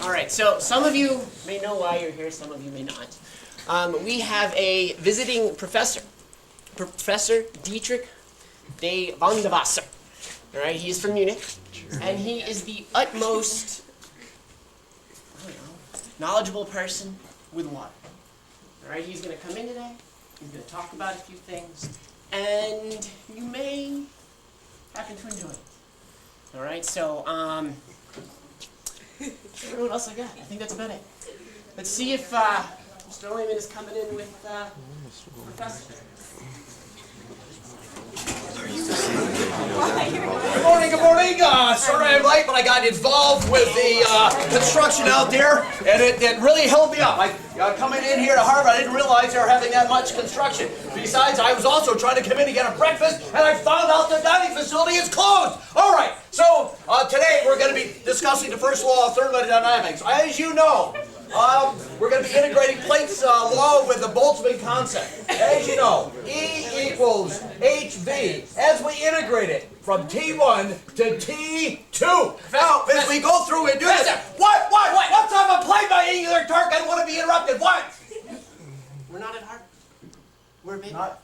All right, so some of you may know why you're here, some of you may not. We have a visiting professor, Professor Dietrich de van de Wasser. All right, he's from Munich, and he is the utmost knowledgeable person with water. All right, he's going to come in today, he's going to talk about a few things, and you may happen to enjoy it. All right, so, I don't know what else I got. I think that's about it. Let's see if Mr. Lehman is coming in with Professor. Good morning, good morning. Sorry I'm late, but I got involved with the construction out there, and it really held me up. Coming in here to Harvard, I didn't realize they were having that much construction. Besides, I was also trying to come in to get a breakfast, and I found out the dining facility is closed. All right, so today we're going to be discussing the first law of thermodynamics. As you know, we're going to be integrating Planck's law with the Boltzmann concept. As you know, E equals HV as we integrate it from T1 to T2. Now, as we go through and do this, what? What's on a plane by angular torque? I don't want to be interrupted. What? We're not at Harvard. We're maybe. Not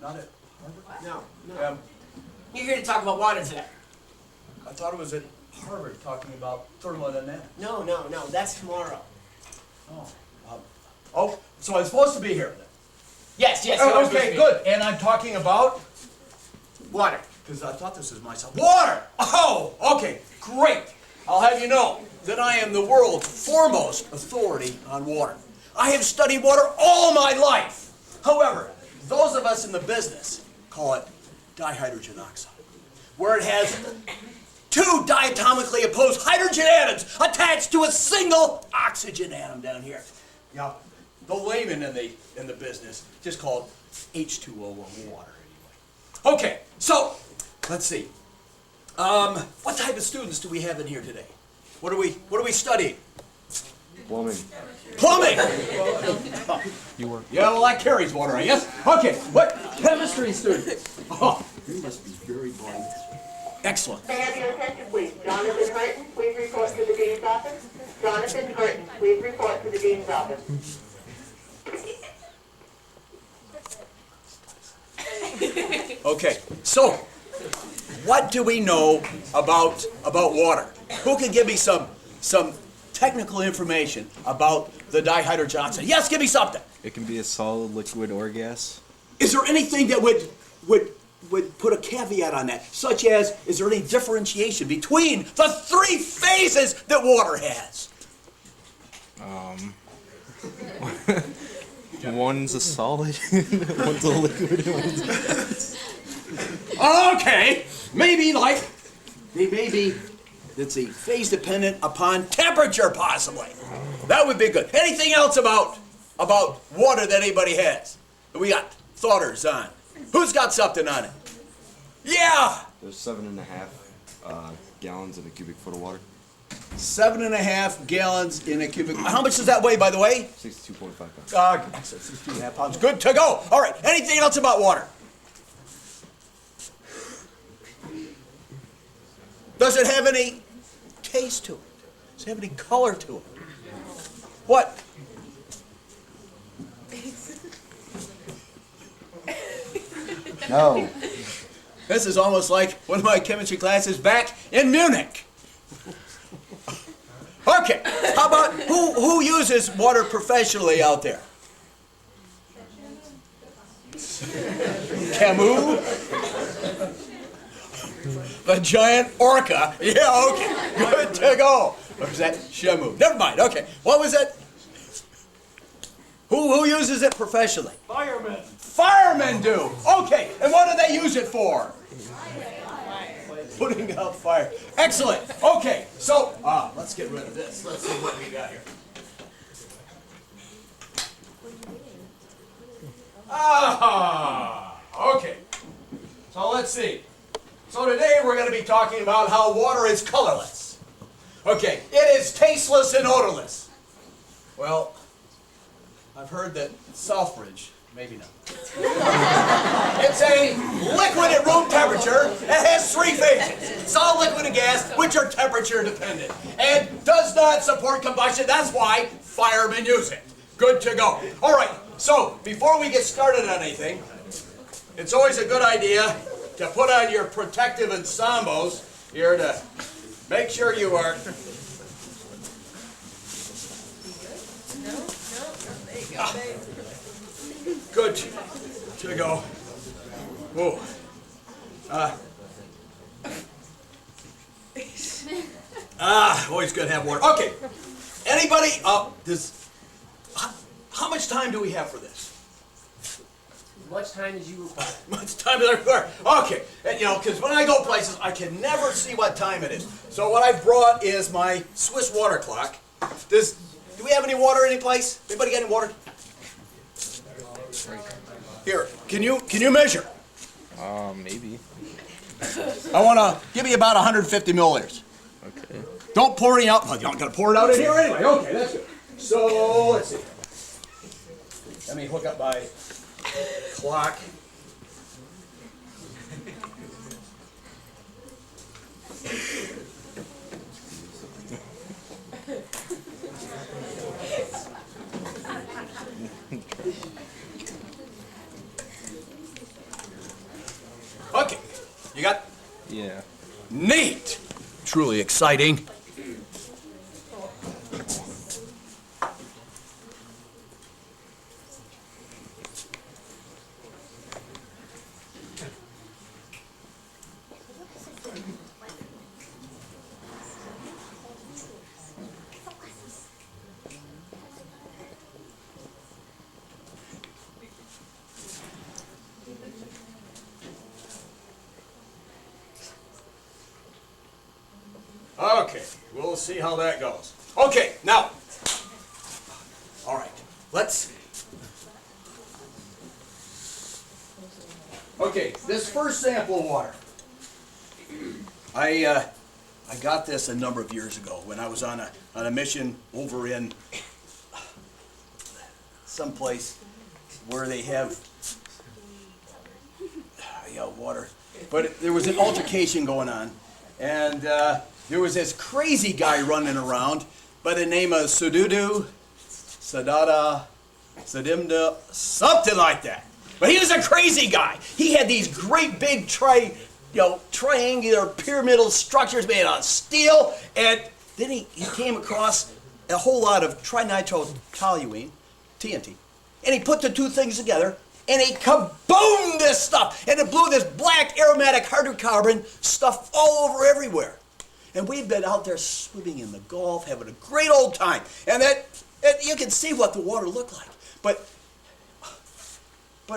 at Harvard? No. You're here to talk about water today. I thought it was at Harvard talking about thermodynamics. No, that's tomorrow. Oh, so I'm supposed to be here then? Yes. Oh, okay, good. And I'm talking about? Water. Because I thought this was myself. Water! Oh, okay, great. I'll have you know that I am the world's foremost authority on water. I have studied water all my life. However, those of us in the business call it dihydrogen oxide, where it has two diatomically opposed hydrogen atoms attached to a single oxygen atom down here. Now, the layman in the business just call it H2O or water. Okay, so let's see. What type of students do we have in here today? What are we studying? Plumbing. Plumbing. You were. Yeah, well that carries water, I guess. Okay, what chemistry students? Oh, you must be very bright. Excellent. May I have your attention, please? Jonathan Horton, please report to the Dean's office. Jonathan Horton, please report to the Dean's office. Okay, so what do we know about water? Who can give me some technical information about the dihydrogen oxide? Yes, give me something. It can be a solid, liquid, or gas. Is there anything that would put a caveat on that, such as, is there any differentiation between the three phases that water has? One's a solid, one's a liquid, and one's a gas. Okay, maybe, let's see, phase dependent upon temperature, possibly. That would be good. Anything else about water that anybody has? We got thoughters on. Who's got something on it? Yeah! There's 7.5 gallons in a cubic foot of water. 7.5 gallons in a cubic. How much does that weigh, by the way? 62.5 pounds. 62.5 pounds. Good to go. All right. Anything else about water? Does it have any taste to it? Does it have any color to it? What? No. This is almost like one of my chemistry classes back in Munich. Okay, how about who uses water professionally out there? Camus? The giant orca? Yeah, okay, good to go. Or is that Shamu? Never mind, okay. What was it? Who uses it professionally? Firemen. Firemen do. Okay, and what do they use it for? Putting out fire. Excellent. Okay, so let's get rid of this. Let's see what we got here. Okay. So let's see. So today we're going to be talking about how water is colorless. Okay, it is tasteless and odorless. Well, I've heard that Southbridge maybe not. It's a liquid at room temperature. It has three phases: solid, liquid, and gas, which are temperature dependent, and does not support combustion. That's why firemen use it. Good to go. All right, so before we get started on anything, it's always a good idea to put on your protective ensembles here to make sure you are. Good to go. Whoa. Always good to have water. Okay. Anybody? How much time do we have for this? As much time as you require. Much time as I require. Okay. And, because when I go places, I can never see what time it is. So what I've brought is my Swiss water clock. Do we have any water any place? Anybody got any water? Here, can you measure? Maybe. I want to give you about 150 milliliters. Okay. Don't pour any out. Well, you're not going to pour it out in here anyway. Okay, that's good. So, let's see. Let me hook up my clock. Okay, you got? Yeah. Neat! Truly exciting. Okay, we'll see how that goes. Okay, now, all right, okay, this first sample of water, I got this a number of years ago when I was on a mission over in someplace where they have water, but there was an altercation going on, and there was this crazy guy running around by the name of Sadada, Sadimda, something like that. But he was a crazy guy. He had these great big triangular pyramidal structures made out of steel, and then he came across a whole lot of trinitrotoluene, TNT, and he put the two things together, and he kaboomed this stuff, and it blew this black aromatic hydrocarbon stuff all over everywhere. And we've been out there swimming in the Gulf, having a great old time. And you can see what the water looked like. But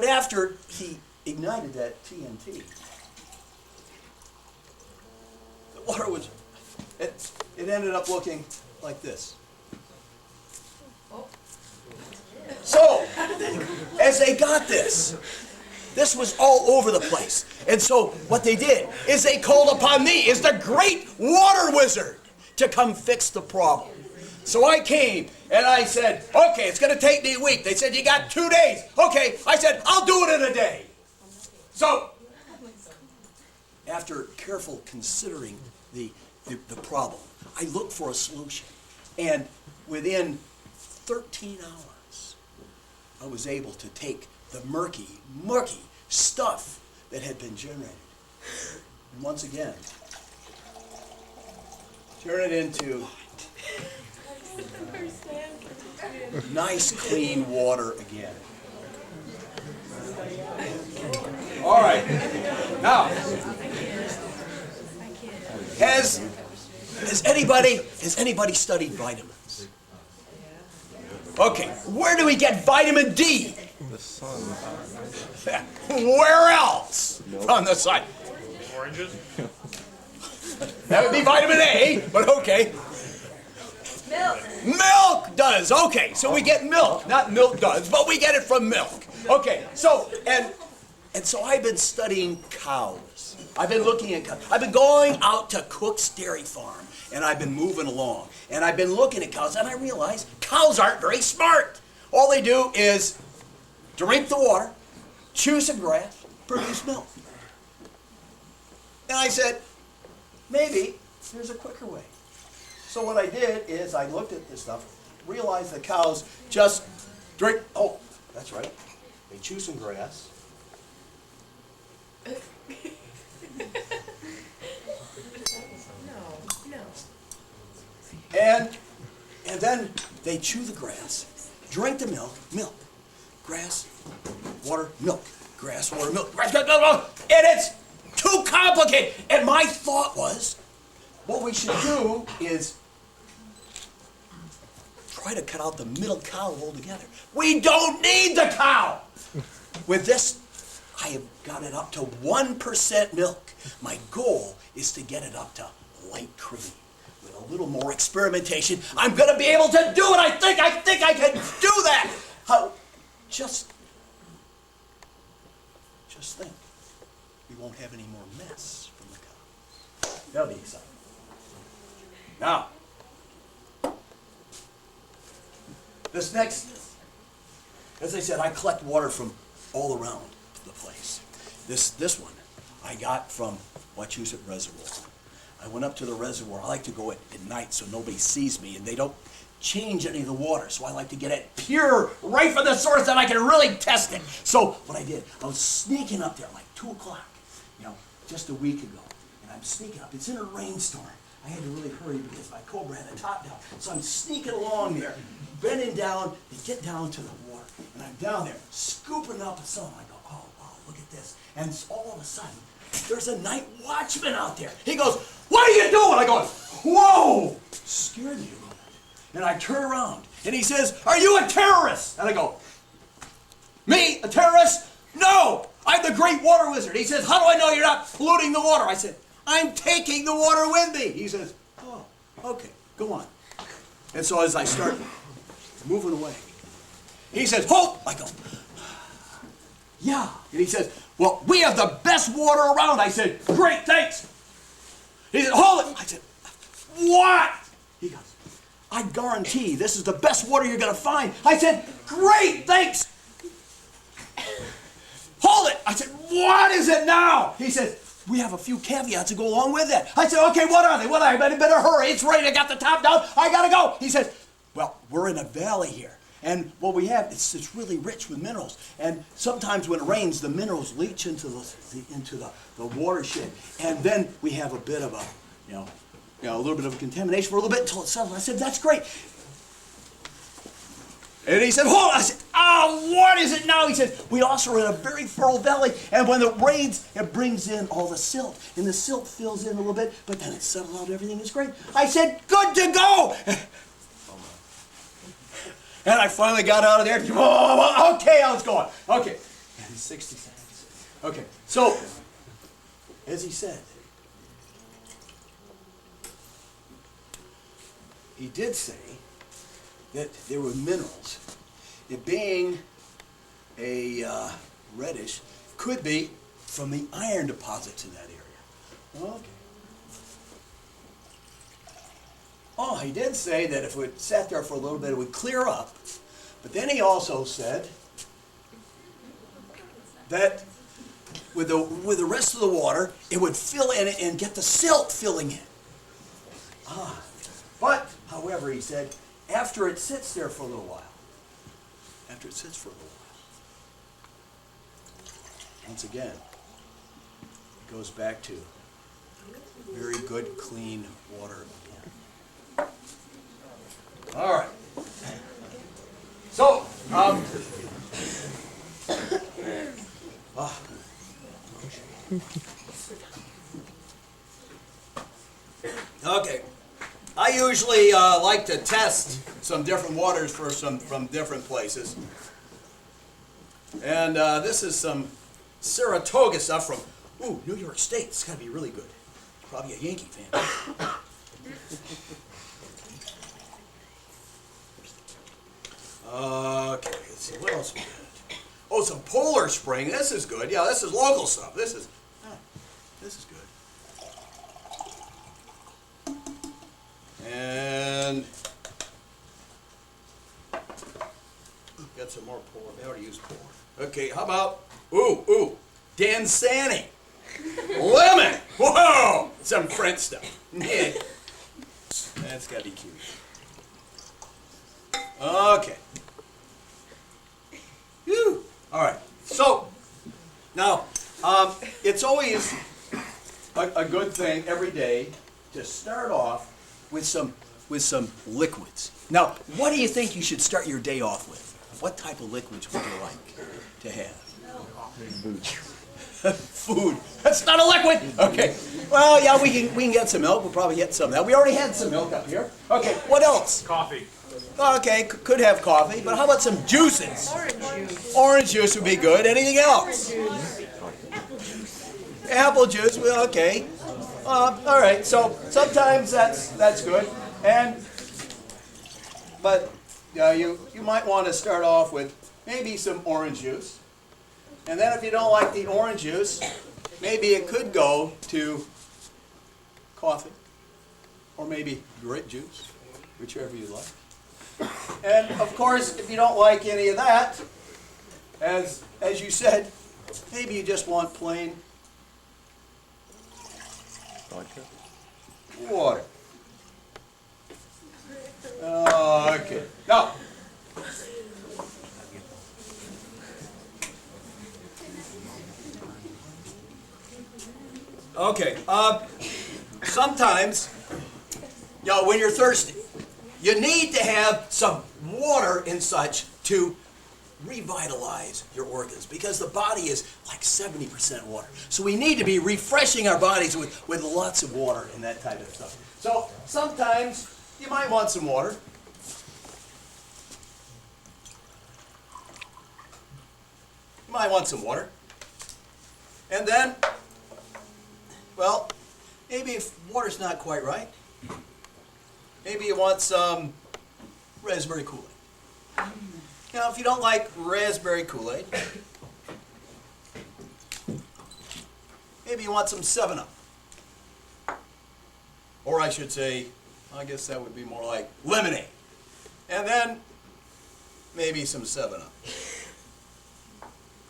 after he ignited that TNT, the water it ended up looking like this. So, as they got this was all over the place. And so what they did is they called upon me as the great water wizard to come fix the problem. So I came and I said, okay, it's going to take me a week. They said, you got 2 days. Okay, I said, I'll do it in a day. So, after careful considering the problem, I looked for a solution. And within 13 hours, I was able to take the murky stuff that had been generated. And once again, turn it into nice, clean water again. All right. Now, has anybody studied vitamins? Okay, where do we get vitamin D? The sun. Where else? From the sun. Oranges? That would be vitamin A, but okay. Milk does. Okay, so we get milk. Not milk does, but we get it from milk. Okay, so, and so I've been studying cows. I've been looking at cows. I've been going out to Cook's Dairy Farm, and I've been moving along. And I've been looking at cows, and I realize cows aren't very smart. All they do is drink the water, chew some grass, produce milk. And I said, maybe there's a quicker way. So what I did is I looked at this stuff, realized the cows just drink, oh, that's right, they chew some grass. And then they chew the grass, drink the milk, grass, water, milk, grass, water, milk, grass, and it's too complicated. And my thought was, what we should do is try to cut out the middle cow altogether. We don't need the cow. With this, I have got it up to 1% milk. My goal is to get it up to light cream. With a little more experimentation, I'm going to be able to do it. I think I can do that. Just think. We won't have any more mess from the cow. That'll be exciting. Now, this next, as I said, I collect water from all around the place. This one I got from Wachusett Reservoir. I went up to the reservoir. I like to go at night so nobody sees me and they don't change any of the water. So I like to get it pure right from the source that I can really test it. So what I did, I was sneaking up there like 2 o'clock, just a week ago. And I'm sneaking up. It's in a rainstorm. I had to really hurry because my Cobra had the top down. So I'm sneaking along there, bending down to get down to the water. And I'm down there, scooping up some. I go, oh, wow, look at this. And all of a sudden, there's a night watchman out there. He goes, what are you doing? I go, whoa, scared me a little bit. And I turn around, and he says, are you a terrorist? And I go, me, a terrorist? No, I'm the great water wizard. He says, how do I know you're not polluting the water? I said, I'm taking the water with me. He says, oh, okay, go on. And so as I start moving away, he says, halt! I go, yeah. And he says, well, we have the best water around. I said, great, thanks. He said, hold it. I said, what? He goes, I guarantee this is the best water you're going to find. I said, great, thanks. Hold it. I said, what is it now? He says, we have a few caveats to go along with that. I said, okay, what are they? What are they? I better hurry. It's rain. I got the top down. I got to go. He says, well, we're in a valley here. And what we have, it's really rich with minerals. And sometimes when it rains, the minerals leach into the watershed. And then we have a bit of a little bit of a contamination for a little bit until it settles. I said, that's great. And he said, hold on. I said, oh, what is it now? He said, we also are in a very fertile valley, and when it rains, it brings in all the silt. And the silt fills in a little bit, but then it settles out, everything is great. I said, good to go. And I finally got out of there. Okay, I was going. Okay. And 60 seconds. Okay. So, as he said, he did say that there were minerals. It being a reddish, could be from the iron deposits in that area. Okay. Oh, he did say that if it sat there for a little bit, it would clear up. But then he also said that with the rest of the water, it would fill in and get the silt filling in. But, however, he said, after it sits there for a little while, once again, it goes back to very good, clean water again. All right. So, okay. I usually like to test some different waters from different places. And this is some Saratoga stuff from, New York State. It's got to be really good. Probably a Yankee fan. Okay, let's see, what else we got? Oh, some Polar Spring. This is good. Yeah, this is local stuff. This is good. And got some more pour. They already used pour. Okay, how about, ooh, Dansani. Lemon. Whoa! Some French stuff. Yeah. That's got to be cute. Okay. Whew. All right. So, now, it's always a good thing every day to start off with some liquids. Now, what do you think you should start your day off with? What type of liquids would you like to have? Food. That's not a liquid. Okay. Well, yeah, we can get some milk. We'll probably get some of that. We already had some milk up here. Okay. What else? Coffee. Okay, could have coffee, but how about some juices? Orange juice. Orange juice would be good. Anything else? Apple juice. Well, okay. All right. So sometimes that's good, but you might want to start off with maybe some orange juice, and then if you don't like the orange juice, maybe it could go to coffee, or maybe grape juice, whichever you like. And of course, if you don't like any of that, as you said, maybe you just want plain Vodka. water. Okay. Now, okay. Sometimes, when you're thirsty, you need to have some water and such to revitalize your organs, because the body is like 70% water. So we need to be refreshing our bodies with lots of water and that type of stuff. So sometimes you might want some water. You might want some water. And then, well, maybe if water's not quite right, maybe you want some raspberry Kool-Aid. Now, if you don't like raspberry Kool-Aid, maybe you want some 7-Up. Or I should say, I guess that would be more like lemonade. And then maybe some 7-Up.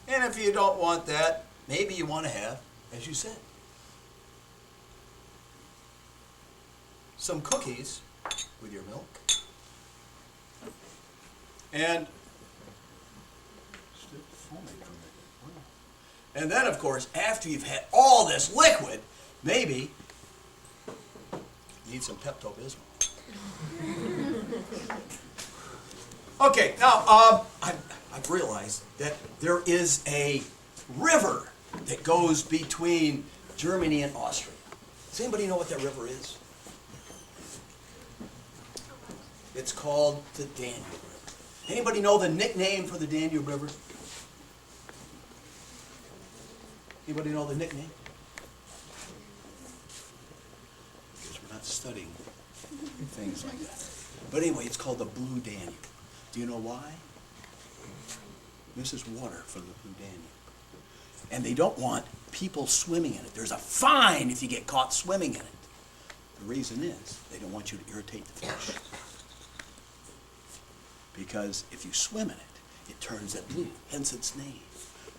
And if you don't want that, maybe you want to have, as you said, some cookies with your milk. And then, of course, after you've had all this liquid, maybe you need some Pepto-Bismol. Okay, now, I've realized that there is a river that goes between Germany and Austria. Does anybody know what that river is? It's called the Danube River. Anybody know the nickname for the Danube River? Anybody know the nickname? Because we're not studying things like that. But anyway, it's called the Blue Danube. Do you know why? This is water from the Blue Danube. And they don't want people swimming in it. There's a fine if you get caught swimming in it. The reason is they don't want you to irritate the fish. Because if you swim in it, it turns it blue, hence its name.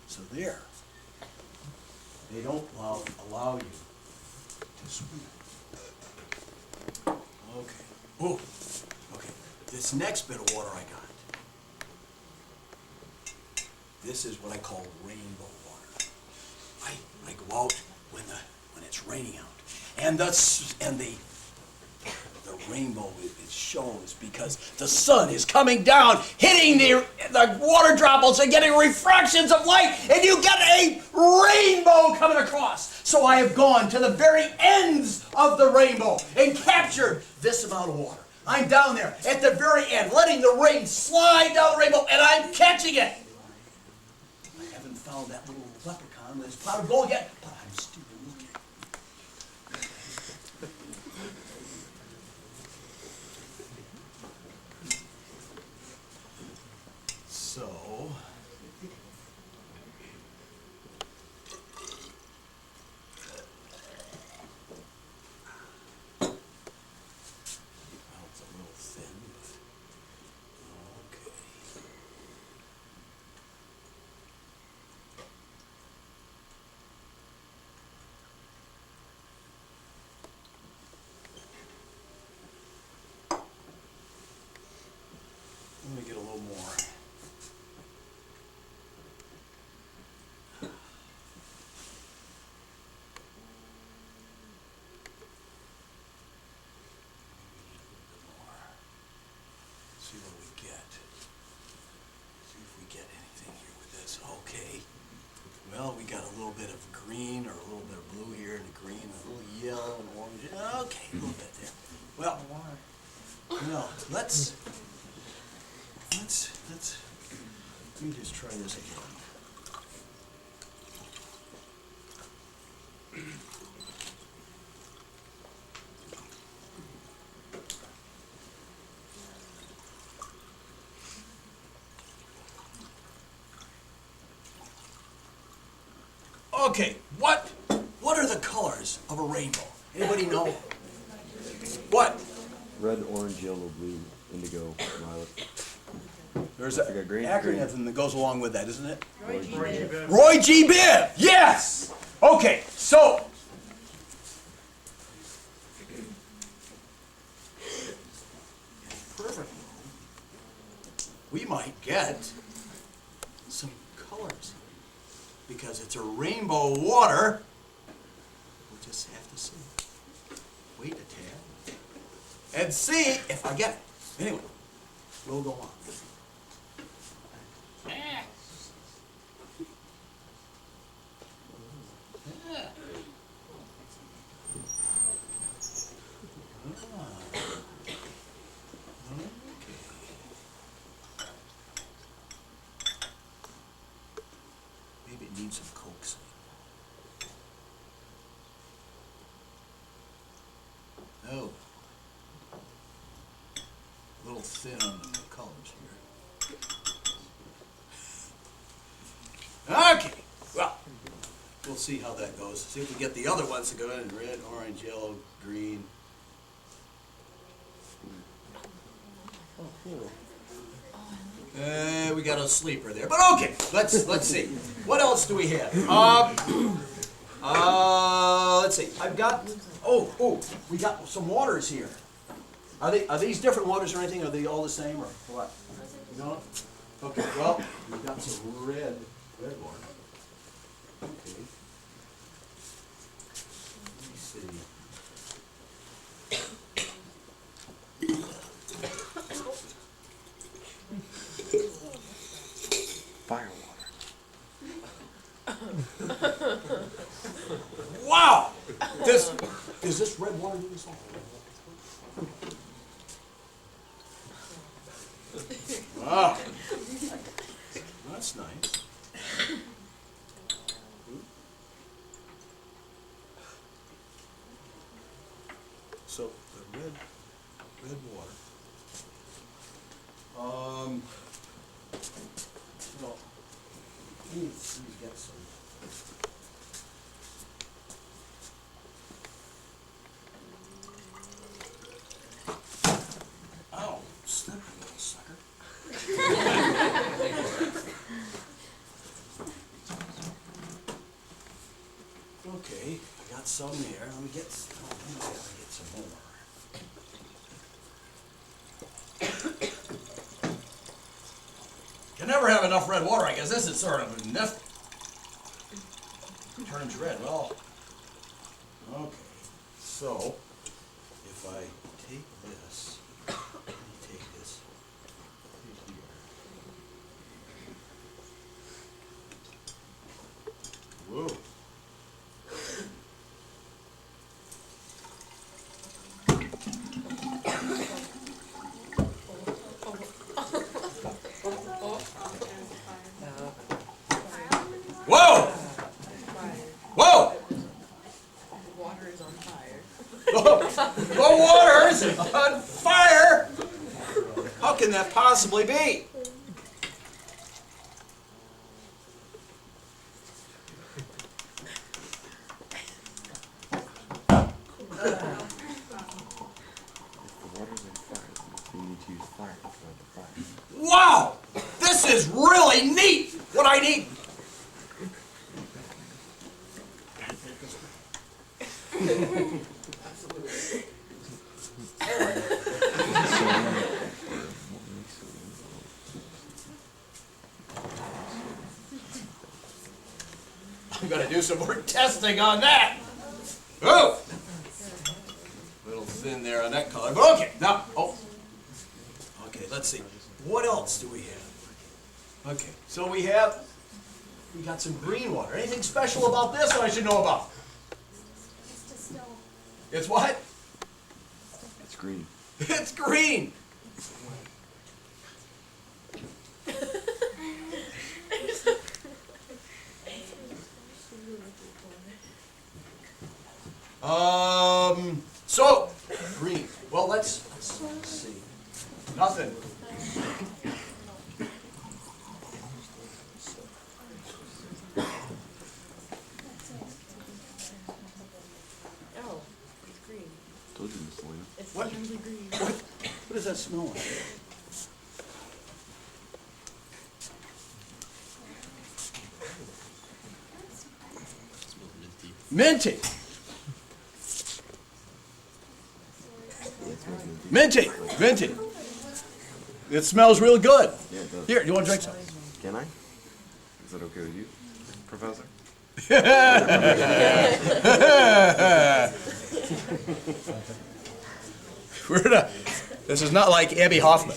So there, they don't allow you to swim in it. Okay. Oh, okay. This next bit of water I got, this is what I call rainbow water. I go out when it's raining out, and the rainbow it shows because the sun is coming down, hitting the water droplets and getting refractions of light, and you get a rainbow coming across. So I have gone to the very ends of the rainbow and captured this amount of water. I'm down there at the very end, letting the rain slide down the rainbow, and I'm catching it. I haven't found that little leprechaun with his pot of gold yet, but I'm still looking. So, well, it's a little thin, but okay. Let me get a little more. See what we get. See if we get anything here with this. Okay. Well, we got a little bit of green or a little bit of blue here and the green, a little yellow and orange. Okay, a little bit there. Well, let's let me just try this again. Okay, what are the colors of a rainbow? Anybody know? What? Red, orange, yellow, blue, indigo, violet. There's Like a an green- acronym that goes along with that, isn't it? Roy G. Biv. Roy G. Biv! Yes! Okay, so. Perfect. We might get some colors because it's a rainbow water. We'll just have to see. Wait a tad. And see if I get it. Anyway, we'll go on. Maybe it needs some coaxing. Oh. A little thin on the colors here. Okay, well, we'll see how that goes. See if we get the other ones to go in red, orange, yellow, green. We got a sleeper there, but okay. Let's see. What else do we have? Let's see. I've got. Oh, we got some waters here. Are these different waters or anything? Are they all the same or what? No. Okay. Well, we've got some red water. Okay. Let me see. Fire water. Wow! Is this red water doing something? Wow. That's nice. So the red water. Well, let me get some. Oh, slippery little sucker. Okay, I got some there. Let me get some more. You never have enough red water, I guess. This is sort of nifty. Turns red. Well, okay. So, if I take this, let me take this here. Whoa. Whoa! Whoa! Water is on fire. The water's on fire! How can that possibly be? If the water's on fire, you need to use fire to fight the fire. Wow! This is really neat! What I need. gotta do some more testing on that. Oh! Little thin there on that color, but okay, now, okay, let's see. What else do we have? Okay, so we got some green water. Anything special about this that I should know about? It's what? It's green. It's green! So, green. Well, let's see. Nothing. Oh, it's green. Told you, Miss Lena. It's What? really green. What does that smell like? Minty. Minty. Minty. It smells real good. Yeah, it does. Here, do you want to drink some? Can I? Is that okay with you, Professor? This is not like Abby Hoffman.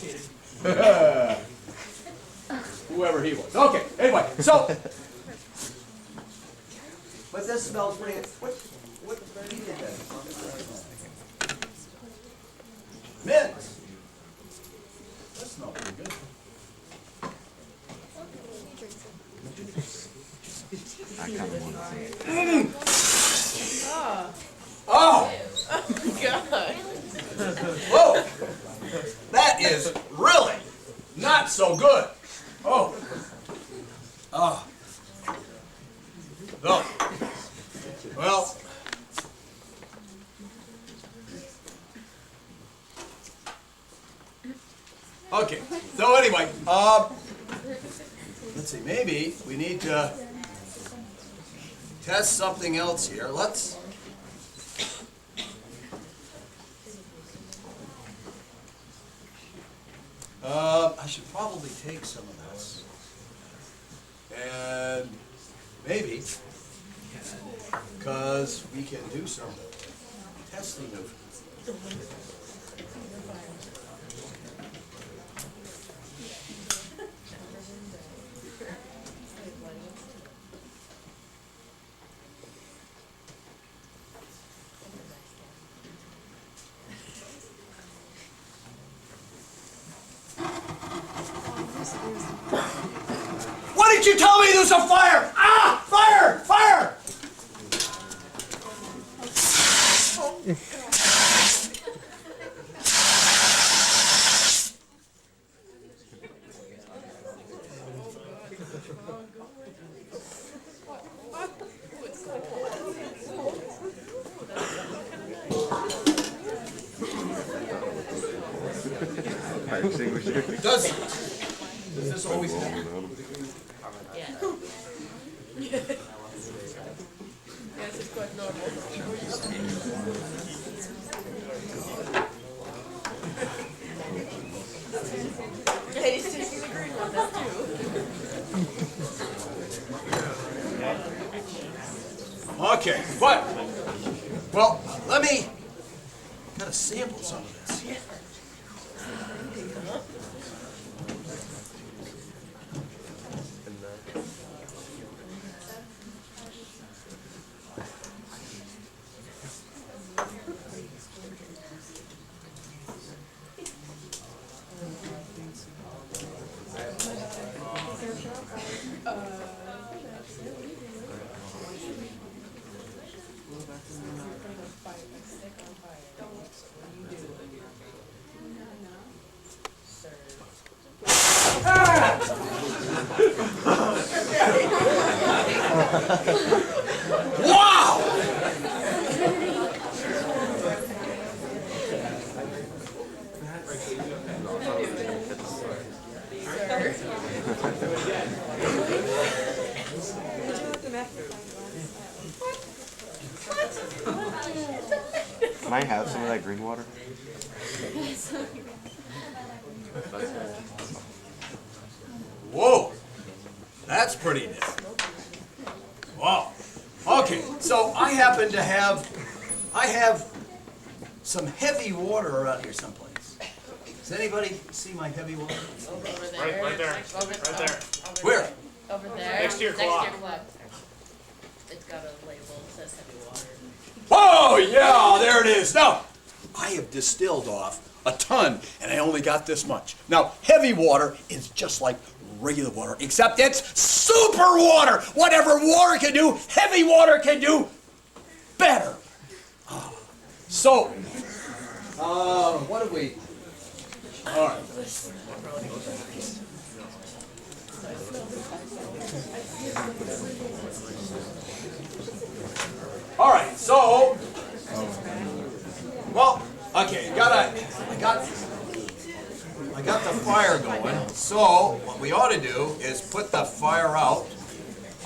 Whoever he was. Okay, anyway, so. But this smells pretty. What he did that? Mint. That smells pretty good. I kind of want to see it. Oh! God. Whoa! That is really not so good. Oh. Oh. No. Well. Okay. So anyway, let's see. Maybe we need to test something else here. Let's. I should probably take some of this. And maybe, because we can do some testing of. Why didn't you tell me there was a fire? Ah! Fire! Fire! Fire extinguisher. Does this always happen? Yes, it's quite normal. Yeah, he's taking the green one, that too. Okay, but, well, let me kind of sample some of this. Wow! Can I have some of that green water? Whoa! That's pretty neat. Wow. I happen to have, I have some heavy water around here someplace. Does anybody see my heavy water? Over there. Right there. Over, Right there. Where? Over there. Next to your clock. It's got a label that says heavy water. Oh, yeah, there it is. Now, I have distilled off a ton, and I only got this much. Now, heavy water is just like regular water, except it's super water. Whatever water can do, heavy water can do better. So, what have we? All right. All right, so, well, okay, I got the fire going. So, what we ought to do is put the fire out.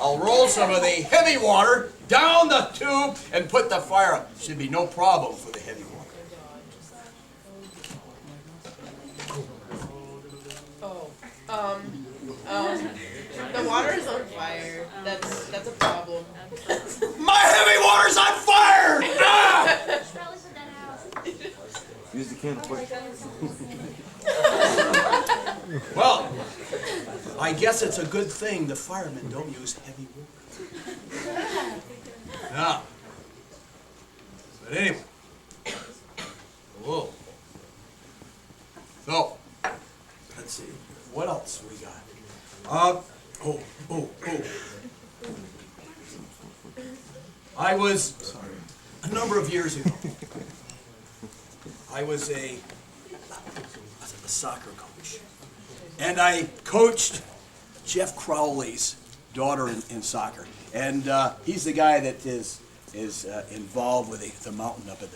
I'll roll some of the heavy water down the tube and put the fire out. Should be no problem for the heavy water. The water is on fire. That's a problem. My heavy water's on fire! Ah! Use the candle quick. Well, I guess it's a good thing the firemen don't use heavy water. Yeah. But anyway. Whoa. So, let's see. What else we got? I was, a number of years ago, I was a soccer coach. And I coached Jeff Crowley's daughter in soccer. And he's the guy that is involved with the mountain up at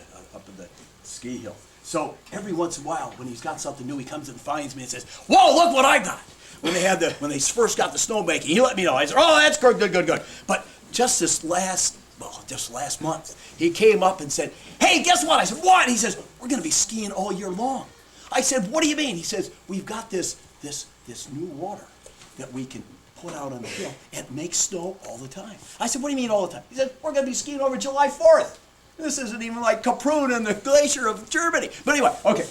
the ski hill. So every once in a while, when he's got something new, he comes and finds me and says, "Whoa, look what I got!" When they first got the snowmaking, he let me know. I said, "Oh, that's good. But just last month, he came up and said, "Hey, guess what?" I said, "What?" He says, "We're going to be skiing all year long." I said, "What do you mean?" He says, "We've got this new water that we can put out on the hill and make snow all the time." I said, "What do you mean all the time?" He said, "We're going to be skiing over July 4th. This isn't even like Kaprun and the glacier of Germany." But anyway, okay,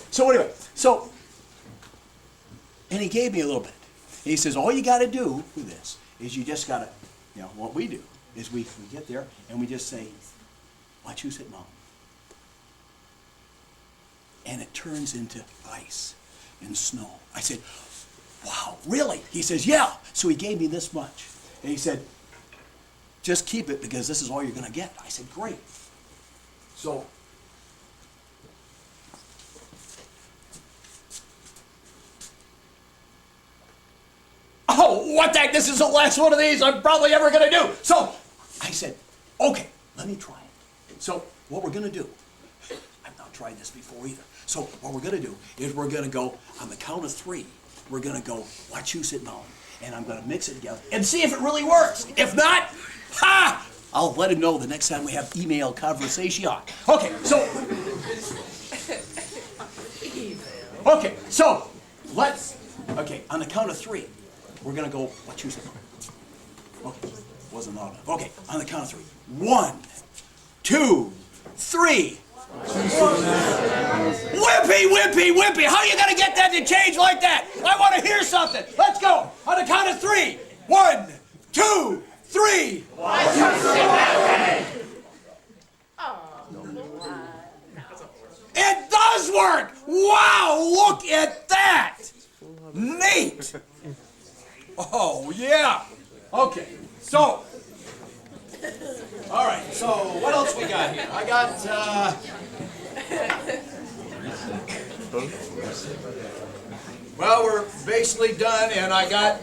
and he gave me a little bit. And he says, "All you got to do with this is you just got to, what we do is we get there and we just say, Wachusett Mountain. And it turns into ice and snow." I said, "Wow, really?" He says, "Yeah." So he gave me this much. And he said, "Just keep it because this is all you're going to get." I said, "Great." So, oh, what the heck, this is the last one of these I'm probably ever going to do. So, I said, "Okay, let me try it." So, what we're going to do, I've not tried this before either. So, what we're going to do is we're going to go, on the count of 3, we're going to go Wachusett Mountain. And I'm going to mix it together and see if it really works. If not, ha! I'll let him know the next time we have email conversation. Okay, so let's, on the count of 3, we're going to go, Wachusett Mountain. Okay, wasn't loud enough. Okay, on the count of 3. 1, 2, 3. Whippy! How are you going to get that to change like that? I want to hear something. Let's go. On the count of 3. 1, 2, 3. It does work! Wow, look at that! Neat! Oh, yeah. Okay, so, all right, so what else we got here? I got, well, we're basically done, and I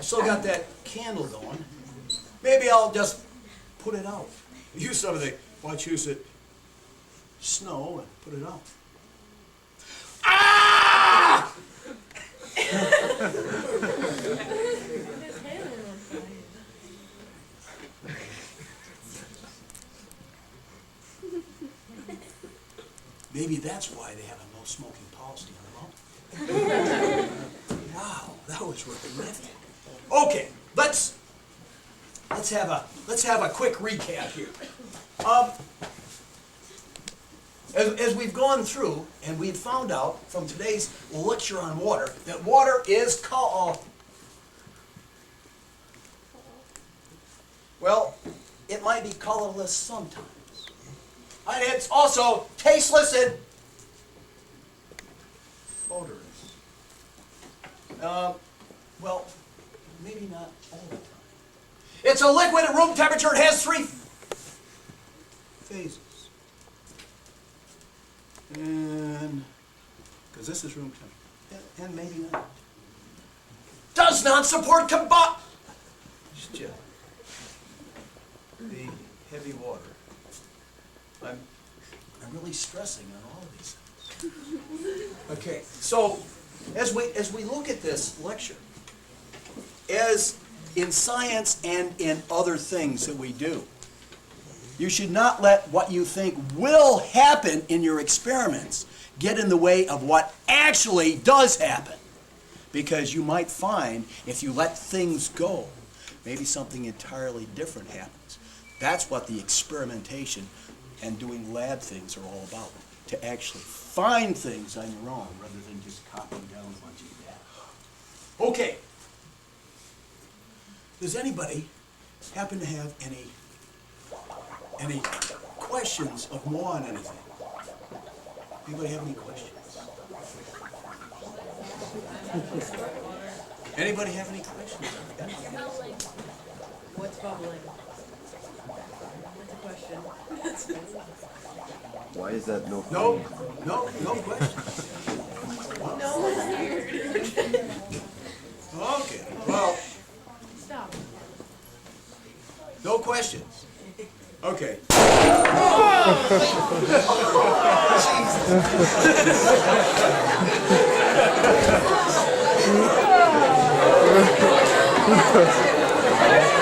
still got that candle going. Maybe I'll just put it out. Use some of the Wachusett snow and put it out. Ah! Maybe that's why they have a no smoking policy on the mountain. Wow, that was really nifty. Okay, let's let's have a quick recap here. As we've gone through and we've found out from today's lecture on water that water is well, it might be colorless sometimes. And it's also tasteless and odorless. Well, maybe not all the time. It's a liquid at room temperature. It has 3 phases. And, because this is room temperature, and maybe not. Does not support combustion. The heavy water. I'm really stressing on all of these things. Okay, so as we look at this lecture, as in science and in other things that we do, you should not let what you think will happen in your experiments get in the way of what actually does happen. Because you might find if you let things go, maybe something entirely different happens. That's what the experimentation and doing lab things are all about. To actually find things on your own rather than just copying down a bunch of data. Okay. Does anybody happen to have any questions of more on anything? Anybody have any questions? Anybody have any questions? What's bubbling? That's a question. Why is that no? No questions. No one's weird. Okay, well, Stop. no questions. Okay. Jesus.